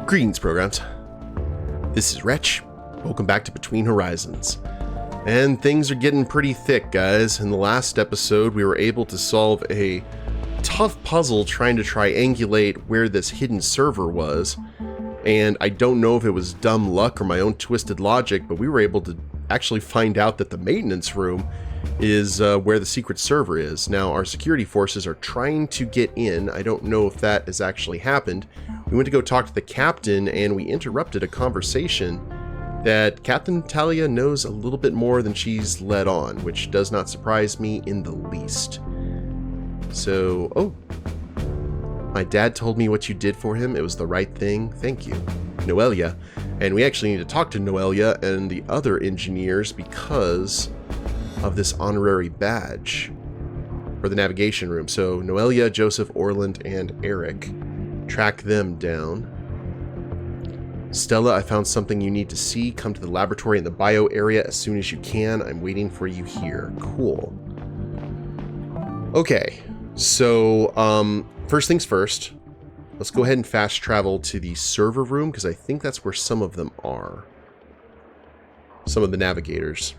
Greetings, programs. This is Wretch. Welcome back to Between Horizons. And things are getting pretty thick, guys. In the last episode, we were able to solve a tough puzzle trying to triangulate where this hidden server was. And I don't know if it was dumb luck or my own twisted logic, but we were able to actually find out that the maintenance room is where the secret server is. Now, our security forces are trying to get in. I don't know if that has actually happened. We went to go talk to the captain, and we interrupted a conversation that Captain Talia knows a little bit more than she's let on, which does not surprise me in the least. So, oh, my dad told me what you did for him. It was the right thing. Thank you. Noelia. And we actually need to talk to Noelia and the other engineers because of this honorary badge for the navigation room. So Noelia, Joseph, Orland, and Eric. Track them down. Stella, I found something you need to see. Come to the laboratory in the bio area as soon as you can. I'm waiting for you here. Cool. Okay, so first things first. Let's go ahead and fast travel to the server room because I think that's where some of them are. Some of the navigators.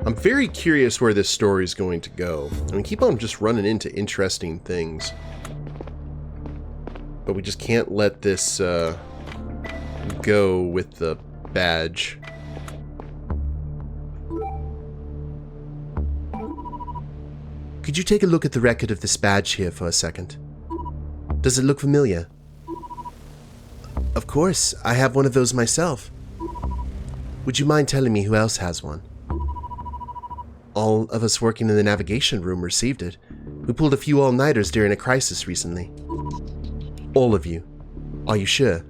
I'm very curious where this story is going to go. I mean, keep on just running into interesting things. But we just can't let this go with the badge. Could you take a look at the record of this badge here for a second? Does it look familiar? Of course, I have one of those myself. Would you mind telling me who else has one? All of us working in the navigation room received it. We pulled a few all-nighters during a crisis recently. All of you. Are you sure?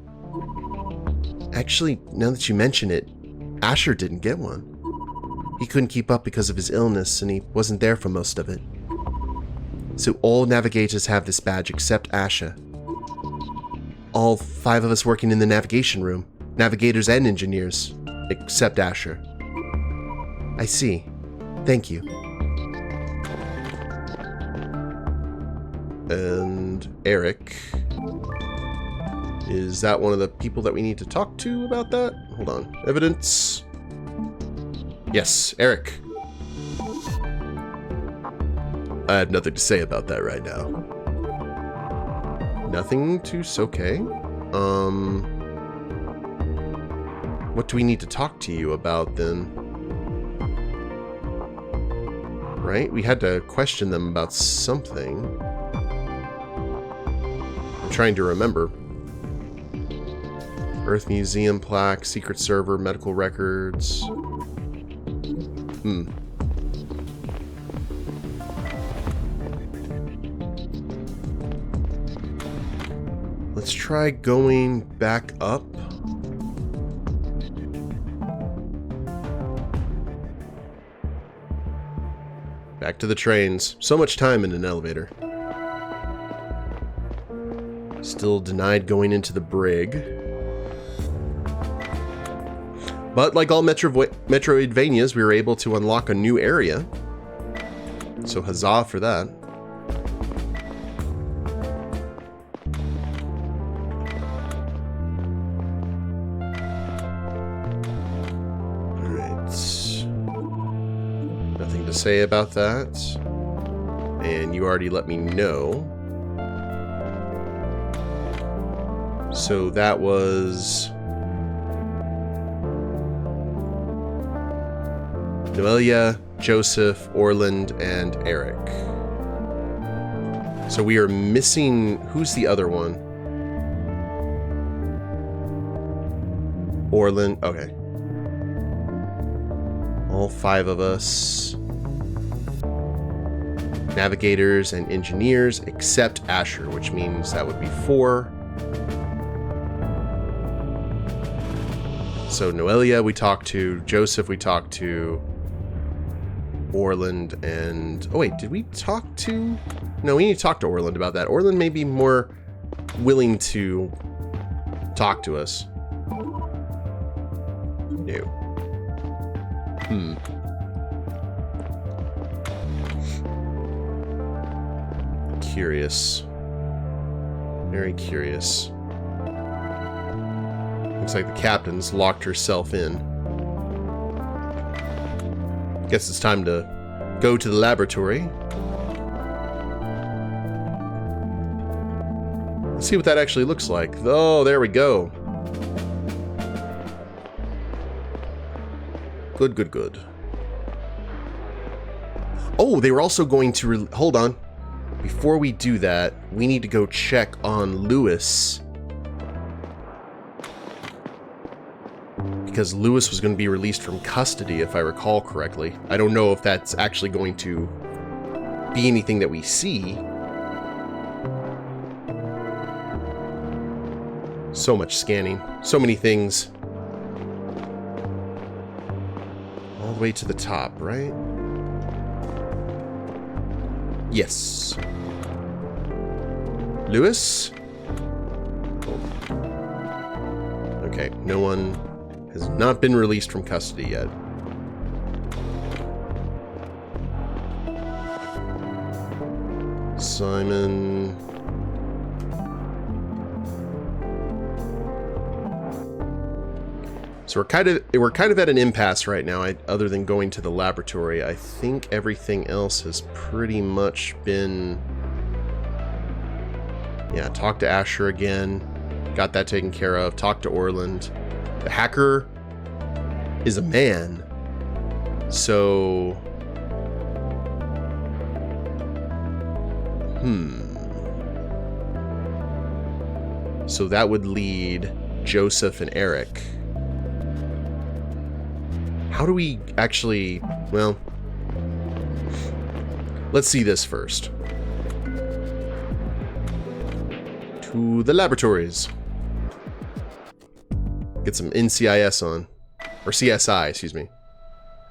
Actually, now that you mention it, Asher didn't get one. He couldn't keep up because of his illness, and he wasn't there for most of it. So all navigators have this badge except Asher. All 5 of us working in the navigation room, navigators and engineers, except Asher. I see. Thank you. And Eric. Is that one of the people that we need to talk to about that? Hold on. Evidence. Yes, Eric. I have nothing to say about that right now. Nothing to okay. What do we need to talk to you about then? Right? We had to question them about something. I'm trying to remember. Earth Museum plaque, secret server, medical records. Let's try going back up. Back to the trains. So much time in an elevator. Still denied going into the brig. But like all Metroidvanias, we were able to unlock a new area. So huzzah for that. Say about that, and you already let me know. So that was Noelia, Joseph, Orland, and Eric. So we are missing, who's the other one? Orland, okay. All 5 of us. Navigators and engineers, except Asher, which means that would be 4. So Noelia we talked to, Joseph we talked to, Orland, and... oh wait, did we talk to... no, we need to talk to Orland about that. Orland may be more willing to talk to us. No. curious. Very curious. Looks like the captain's locked herself in. Guess it's time to go to the laboratory. Let's see what that actually looks like. Oh, there we go. Good, good, good. Oh, they were also going to... Hold on. Before we do that, we need to go check on Lewis. Because Lewis was going to be released from custody, if I recall correctly. I don't know if that's actually going to be anything that we see. So much scanning. So many things. All the way to the top, right? Yes. Lewis? Oh. Okay, no one has not been released from custody yet. Simon. So we're kind of at an impasse right now. Other than going to the laboratory, I think everything else has pretty much been... Yeah, talk to Asher again. Got that taken care of. Talk to Orland. The hacker is a man. So... So that would lead Joseph and Eric. How do we actually... Well... Let's see this first. To the laboratories. Get some NCIS on. Or CSI, excuse me.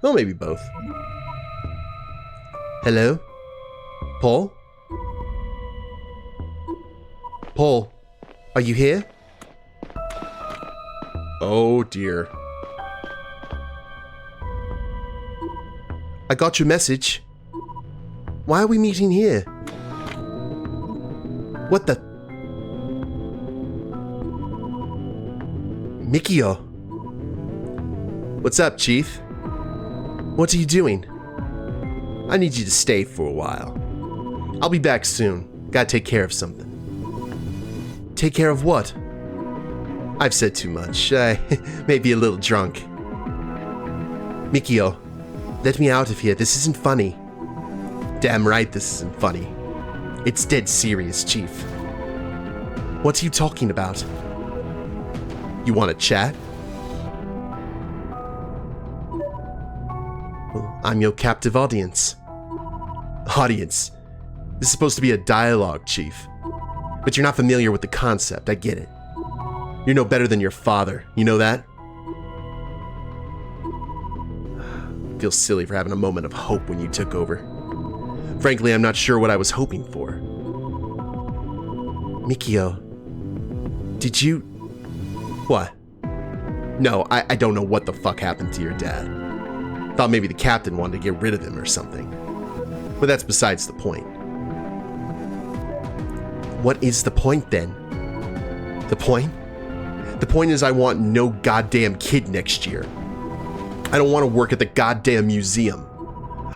Well, maybe both. Hello? Paul? Paul, are you here? Oh dear. I got your message. Why are we meeting here? What the... Mikio. What's up, Chief? What are you doing? I need you to stay for a while. I'll be back soon. Gotta take care of something. Take care of what? I've said too much. I may be a little drunk. Mikio, let me out of here. This isn't funny. Damn right this isn't funny. It's dead serious, Chief. What are you talking about? You want to chat? Well, I'm your captive audience. Audience? This is supposed to be a dialogue, Chief. But you're not familiar with the concept, I get it. You're no better than your father, you know that? I feel silly for having a moment of hope when you took over. Frankly, I'm not sure what I was hoping for. Mikio, did you... What? No, I don't know what the fuck happened to your dad. Thought maybe the captain wanted to get rid of him or something. But that's besides the point. What is the point then? The point? The point is I want no goddamn kid next year. I don't want to work at the goddamn museum.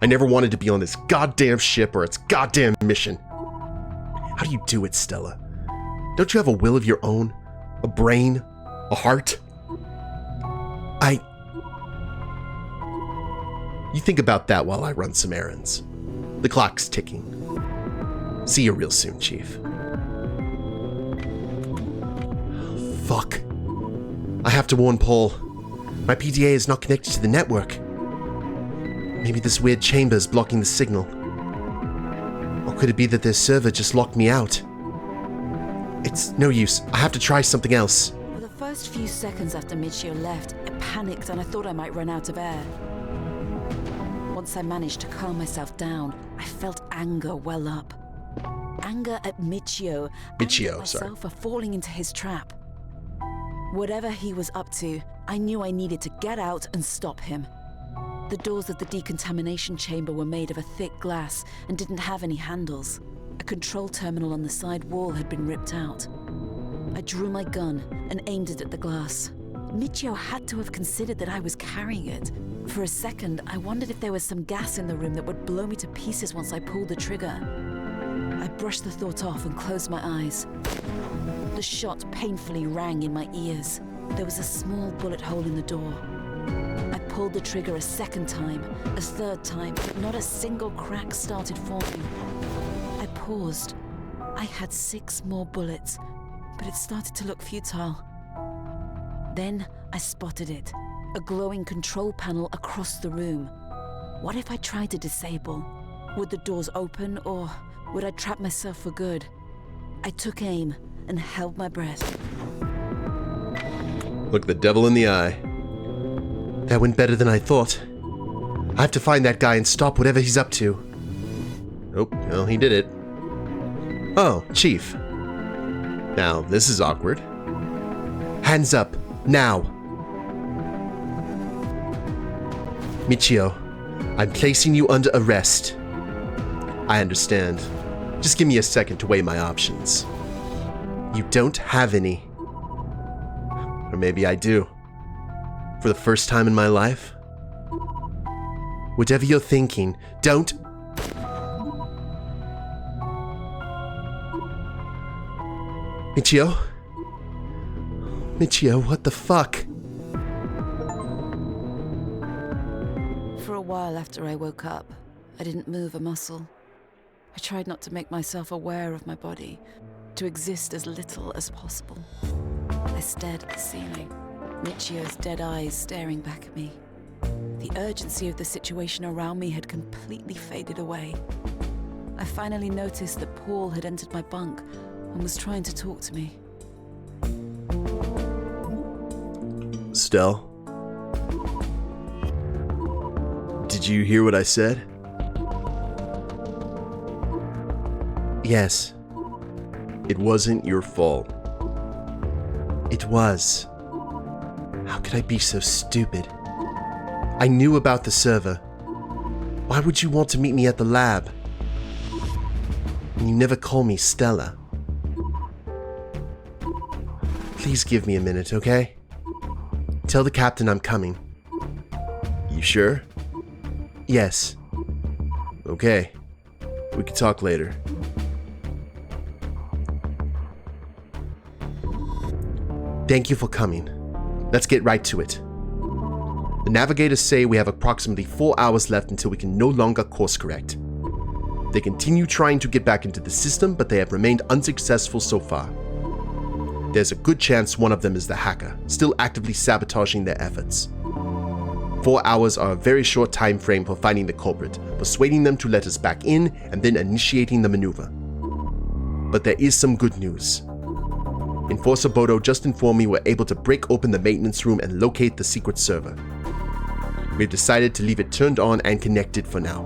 I never wanted to be on this goddamn ship or its goddamn mission. How do you do it, Stella? Don't you have a will of your own? A brain? A heart? You think about that while I run some errands. The clock's ticking. See you real soon, Chief. Fuck. I have to warn Paul. My PDA is not connected to the network. Maybe this weird chamber is blocking the signal. Or could it be that their server just locked me out? It's no use. I have to try something else. For the first few seconds after Michio left, I panicked and I thought I might run out of air. Once I managed to calm myself down, I felt anger well up. Anger at Michio. Anger at myself for falling into his trap. Whatever he was up to, I knew I needed to get out and stop him. The doors of the decontamination chamber were made of a thick glass and didn't have any handles. A control terminal on the side wall had been ripped out. I drew my gun and aimed it at the glass. Michio had to have considered that I was carrying it. For a second, I wondered if there was some gas in the room that would blow me to pieces once I pulled the trigger. I brushed the thought off and closed my eyes. The shot painfully rang in my ears. There was a small bullet hole in the door. I pulled the trigger a second time, a third time, but not a single crack started forming. I paused. I had 6 more bullets, but it started to look futile. Then I spotted it, a glowing control panel across the room. What if I tried to disable? Would the doors open, or would I trap myself for good? I took aim and held my breath. Look the devil in the eye. That went better than I thought. I have to find that guy and stop whatever he's up to. Oh, well, he did it. Oh, Chief. Now, this is awkward. Hands up, now. Michio, I'm placing you under arrest. I understand. Just give me a second to weigh my options. You don't have any. Or maybe I do. For the first time in my life. Whatever you're thinking, don't... Michio? Michio, what the fuck? For a while after I woke up, I didn't move a muscle. I tried not to make myself aware of my body, to exist as little as possible. I stared at the ceiling, Michio's dead eyes staring back at me. The urgency of the situation around me had completely faded away. I finally noticed that Paul had entered my bunk and was trying to talk to me. Stella? Did you hear what I said? Yes. It wasn't your fault. It was. How could I be so stupid? I knew about the server. Why would you want to meet me at the lab? And you never call me Stella. Please give me a minute, okay? Tell the captain I'm coming. You sure? Yes. Okay. We can talk later. Thank you for coming. Let's get right to it. The navigators say we have approximately 4 hours left until we can no longer course correct. They continue trying to get back into the system, but they have remained unsuccessful so far. There's a good chance one of them is the hacker, still actively sabotaging their efforts. 4 hours are a very short time frame for finding the culprit, persuading them to let us back in, and then initiating the maneuver. But there is some good news. Enforcer Bodo just informed me we're able to break open the maintenance room and locate the secret server. We've decided to leave it turned on and connected for now,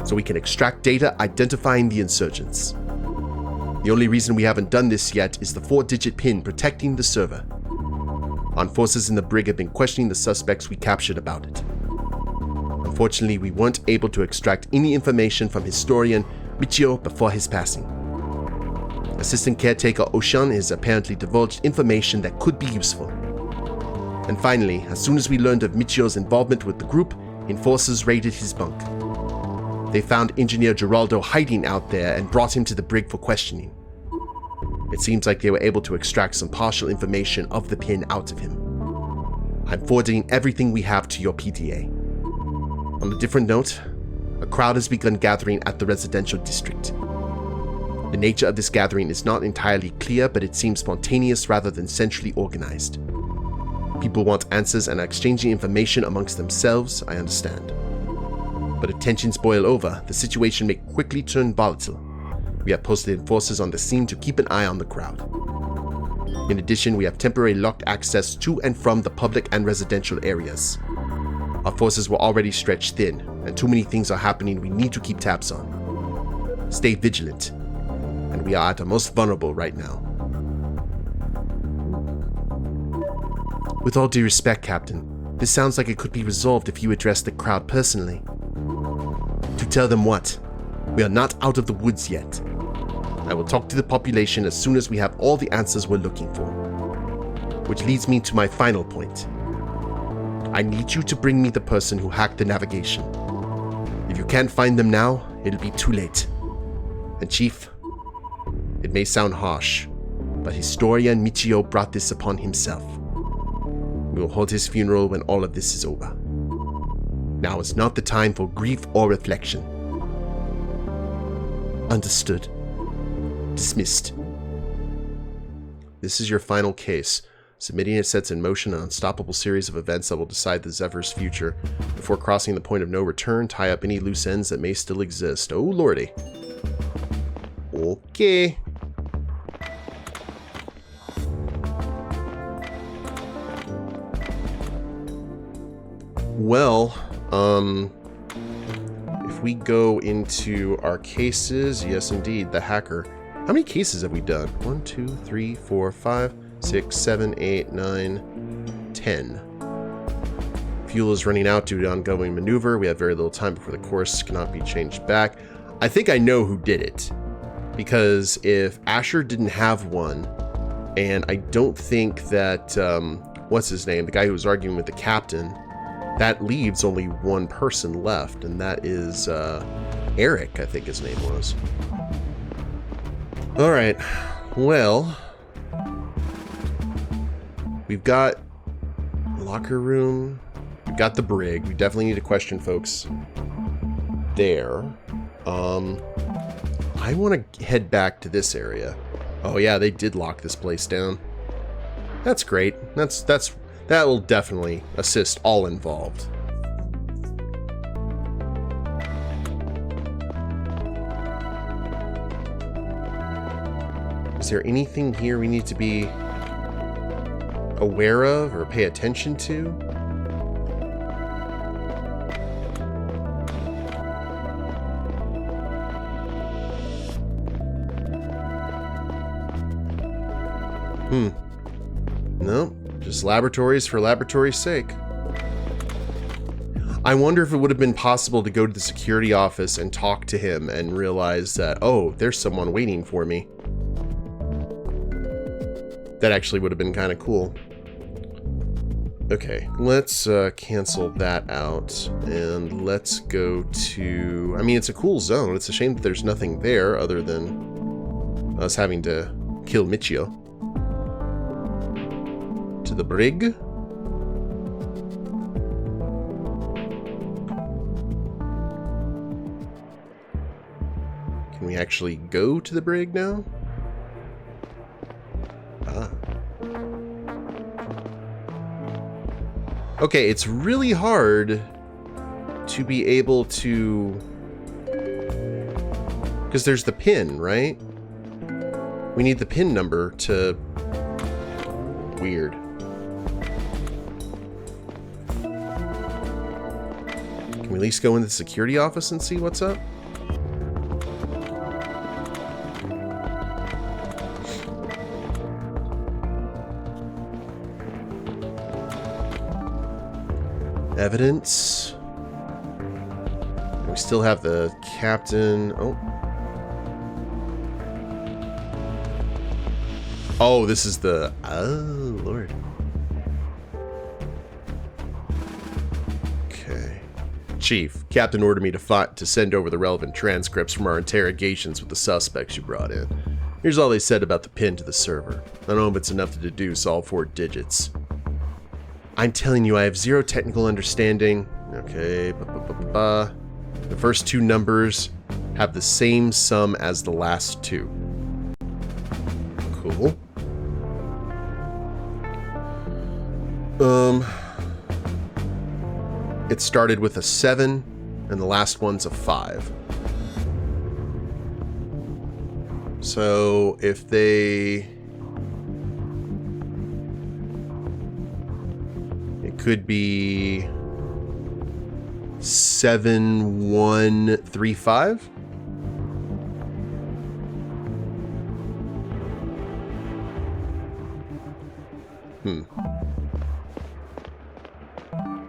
so we can extract data identifying the insurgents. The only reason we haven't done this yet is the 4-digit pin protecting the server. Armed forces in the brig have been questioning the suspects we captured about it. Unfortunately, we weren't able to extract any information from historian Michio before his passing. Assistant caretaker Oshan has apparently divulged information that could be useful. And finally, as soon as we learned of Michio's involvement with the group, enforcers raided his bunk. They found Engineer Geraldo hiding out there and brought him to the brig for questioning. It seems like they were able to extract some partial information of the pin out of him. I'm forwarding everything we have to your PDA. On a different note, a crowd has begun gathering at the residential district. The nature of this gathering is not entirely clear, but it seems spontaneous rather than centrally organized. People want answers and are exchanging information amongst themselves, I understand. But if tensions boil over, the situation may quickly turn volatile. We have posted enforcers on the scene to keep an eye on the crowd. In addition, we have temporary locked access to and from the public and residential areas. Our forces were already stretched thin, and too many things are happening we need to keep tabs on. Stay vigilant, and we are at our most vulnerable right now. With all due respect, Captain, this sounds like it could be resolved if you address the crowd personally. To tell them what? We are not out of the woods yet. I will talk to the population as soon as we have all the answers we're looking for. Which leads me to my final point. I need you to bring me the person who hacked the navigation. If you can't find them now, it'll be too late. And Chief, it may sound harsh, but historian Michio brought this upon himself. We will hold his funeral when all of this is over. Now is not the time for grief or reflection. Understood. Dismissed. This is your final case. Submitting it sets in motion an unstoppable series of events that will decide the Zephyr's future. Before crossing the point of no return, tie up any loose ends that may still exist. Oh lordy. Okay. Well, if we go into our cases, yes indeed, the hacker. How many cases have we done? 1, 2, 3, 4, 5, 6, 7, 8, 9, 10. Fuel is running out due to ongoing maneuver. We have very little time before the course cannot be changed back. I think I know who did it. Because if Asher didn't have one, and I don't think that, what's his name? The guy who was arguing with the captain, that leaves only one person left, and that is Eric, I think his name was. Alright, well, we've got locker room, we've got the brig. We definitely need to question folks there. I want to head back to this area. Oh yeah, they did lock this place down. That's great. That will definitely assist all involved. Is there anything here we need to be aware of or pay attention to? No, just laboratories for laboratory's sake. I wonder if it would have been possible to go to the security office and talk to him and realize that, oh, there's someone waiting for me. That actually would have been kind of cool. Okay, let's cancel that out and let's go to... I mean, it's a cool zone. It's a shame that there's nothing there other than us having to kill Michio. To the brig. Can we actually go to the brig now? Ah. Okay, it's really hard to be able to... Because there's the pin, right? We need the pin number to... Weird. Can we at least go into the security office and see what's up? Evidence. We still have the captain. Oh. Oh, this is the... Oh, Lord. Okay. Chief, Captain ordered me to send over the relevant transcripts from our interrogations with the suspects you brought in. Here's all they said about the pin to the server. I don't know if it's enough to deduce all 4 digits. I'm telling you, I have zero technical understanding. Okay, The first 2 numbers have the same sum as the last 2. Cool. It started with a 7, and the last one's a 5. So, if they... It could be 7135.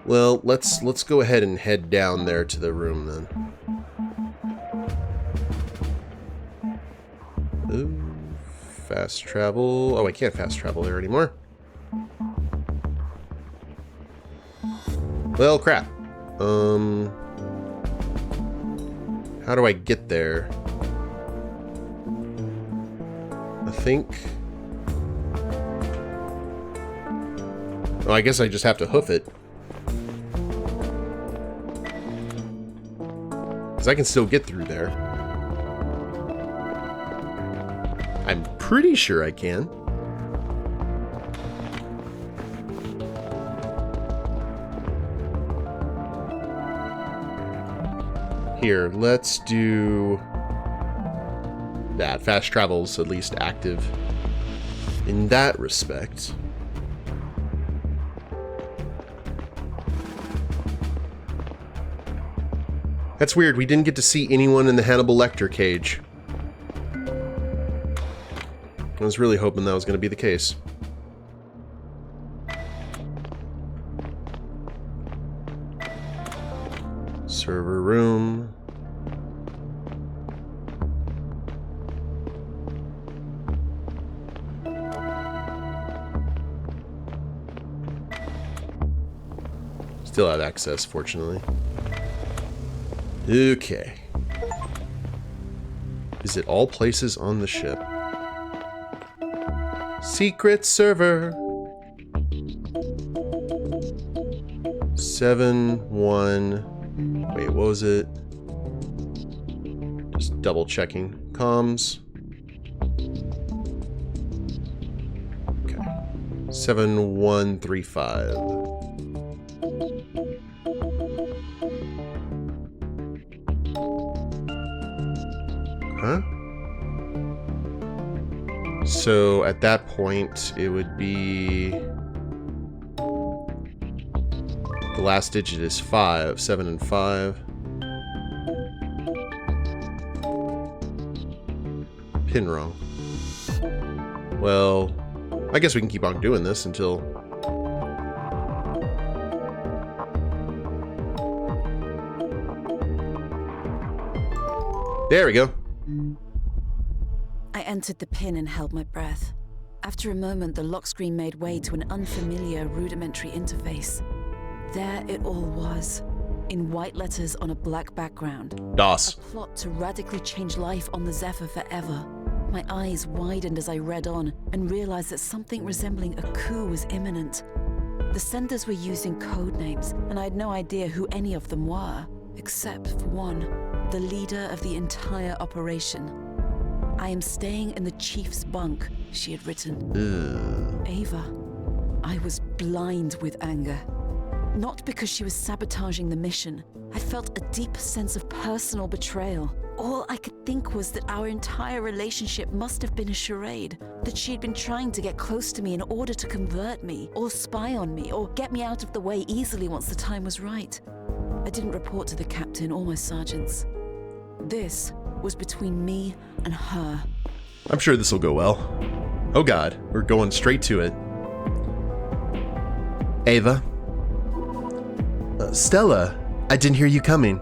Well, let's go ahead and head down there to the room then. Ooh, fast travel. Oh, I can't fast travel there anymore. Well, crap. How do I get there? I think... Oh, I guess I just have to hoof it. Because I can still get through there. I'm pretty sure I can. Here, let's do that. Fast travel's at least active in that respect. That's weird. We didn't get to see anyone in the Hannibal Lecter cage. I was really hoping that was going to be the case. Server room. Still have access, fortunately. Okay. Is it all places on the ship? Secret server. 7-1. Wait, what was it? Just double checking. Comms. Okay. 7135. Huh? So at that point, it would be... The last digit is 5. 7 and 5. Pin wrong. Well, I guess we can keep on doing this until... There we go. I entered the pin and held my breath. After a moment, the lock screen made way to an unfamiliar, rudimentary interface. There it all was, in white letters on a black background. DOS. A plot to radically change life on the Zephyr forever. My eyes widened as I read on and realized that something resembling a coup was imminent. The senders were using code names, and I had no idea who any of them were, except for one, the leader of the entire operation. I am staying in the chief's bunk, she had written. Ava. I was blind with anger. Not because she was sabotaging the mission. I felt a deep sense of personal betrayal. All I could think was that our entire relationship must have been a charade, that she had been trying to get close to me in order to convert me, or spy on me, or get me out of the way easily once the time was right. I didn't report to the captain or my sergeants. This was between me and her. I'm sure this will go well. Oh god, we're going straight to it. Ava? Stella, I didn't hear you coming.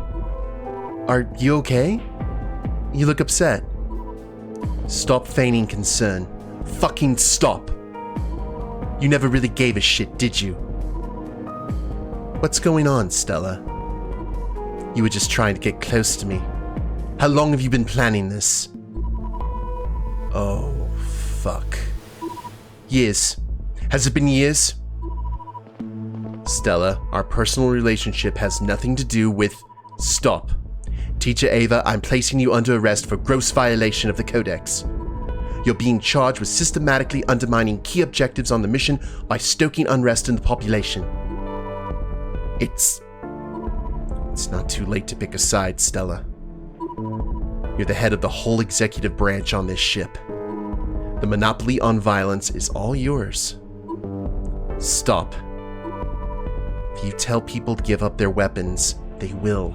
Are you okay? You look upset. Stop feigning concern. Fucking stop. You never really gave a shit, did you? What's going on, Stella? You were just trying to get close to me. How long have you been planning this? Oh, fuck. Years. Has it been years? Stella, our personal relationship has nothing to do with... Stop. Teacher Ava, I'm placing you under arrest for gross violation of the Codex. You're being charged with systematically undermining key objectives on the mission by stoking unrest in the population. It's not too late to pick a side, Stella. You're the head of the whole executive branch on this ship. The monopoly on violence is all yours. Stop. If you tell people to give up their weapons, they will.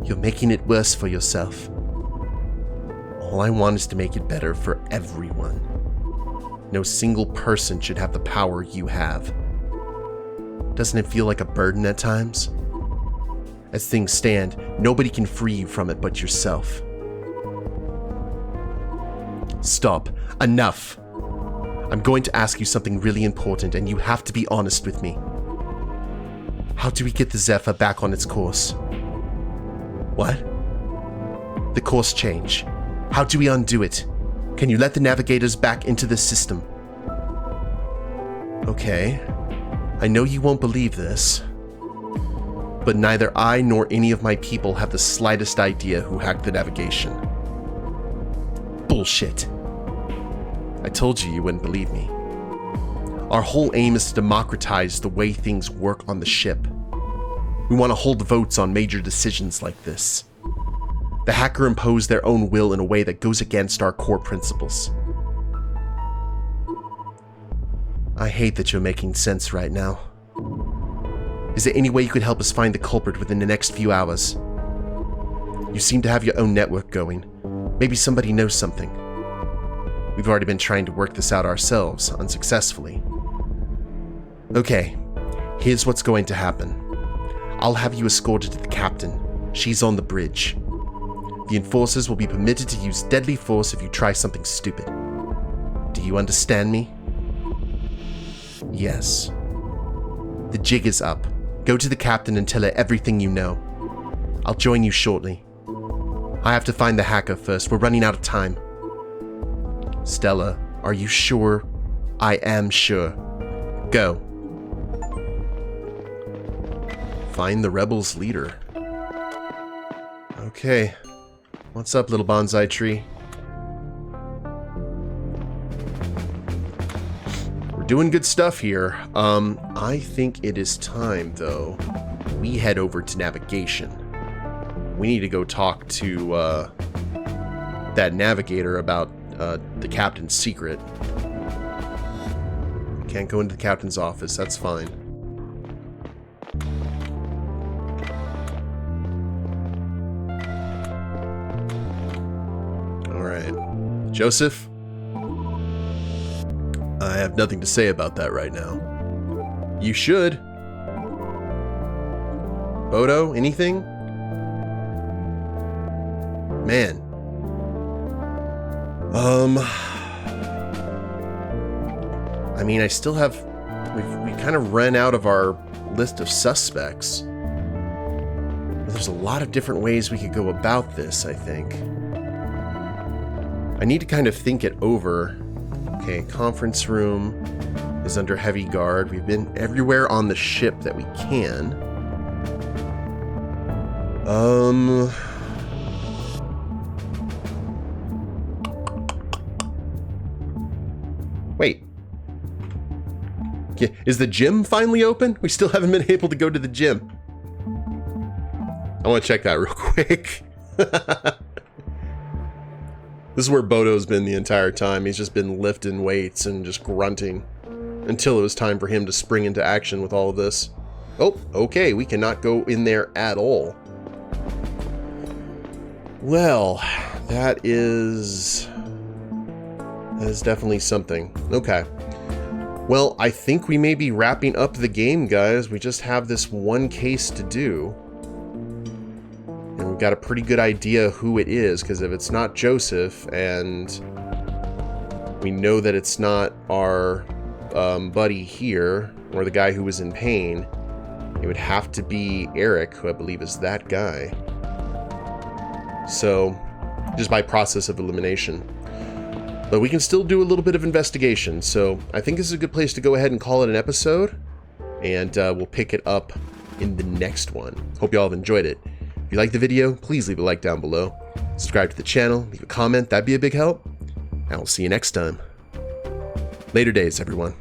You're making it worse for yourself. All I want is to make it better for everyone. No single person should have the power you have. Doesn't it feel like a burden at times? As things stand, nobody can free you from it but yourself. Stop. Enough. I'm going to ask you something really important, and you have to be honest with me. How do we get the Zephyr back on its course? What? The course change. How do we undo it? Can you let the navigators back into the system? Okay. I know you won't believe this, but neither I nor any of my people have the slightest idea who hacked the navigation. Bullshit. I told you wouldn't believe me. Our whole aim is to democratize the way things work on the ship. We want to hold votes on major decisions like this. The hacker imposed their own will in a way that goes against our core principles. I hate that you're making sense right now. Is there any way you could help us find the culprit within the next few hours? You seem to have your own network going. Maybe somebody knows something. We've already been trying to work this out ourselves, unsuccessfully. Okay, here's what's going to happen. I'll have you escorted to the captain. She's on the bridge. The enforcers will be permitted to use deadly force if you try something stupid. Do you understand me? Yes. The jig is up. Go to the captain and tell her everything you know. I'll join you shortly. I have to find the hacker first. We're running out of time. Stella, are you sure? I am sure. Go. Find the rebels' leader. Okay. What's up, little bonsai tree? We're doing good stuff here. I think it is time, though, we head over to navigation. We need to go talk to that navigator about the captain's secret. Can't go into the captain's office, that's fine. Alright. Joseph? I have nothing to say about that right now. You should. Bodo, anything? Man. I mean, I still have... We kind of ran out of our list of suspects. There's a lot of different ways we could go about this, I think. I need to kind of think it over. Okay, conference room is under heavy guard. We've been everywhere on the ship that we can. Wait. Yeah, is the gym finally open? We still haven't been able to go to the gym. I want to check that real quick. This is where Bodo's been the entire time. He's just been lifting weights and just grunting until it was time for him to spring into action with all of this. Oh, okay, we cannot go in there at all. Well, that is definitely something. Okay. Well, I think we may be wrapping up the game, guys. We just have this one case to do. And we've got a pretty good idea who it is, because if it's not Joseph, and we know that it's not our buddy here, or the guy who was in pain, it would have to be Eric, who I believe is that guy. So, just by process of elimination. But we can still do a little bit of investigation, so I think this is a good place to go ahead and call it an episode, and we'll pick it up in the next one. Hope you all have enjoyed it. If you liked the video, please leave a like down below. Subscribe to the channel, leave a comment, that'd be a big help. And I'll see you next time. Later days, everyone.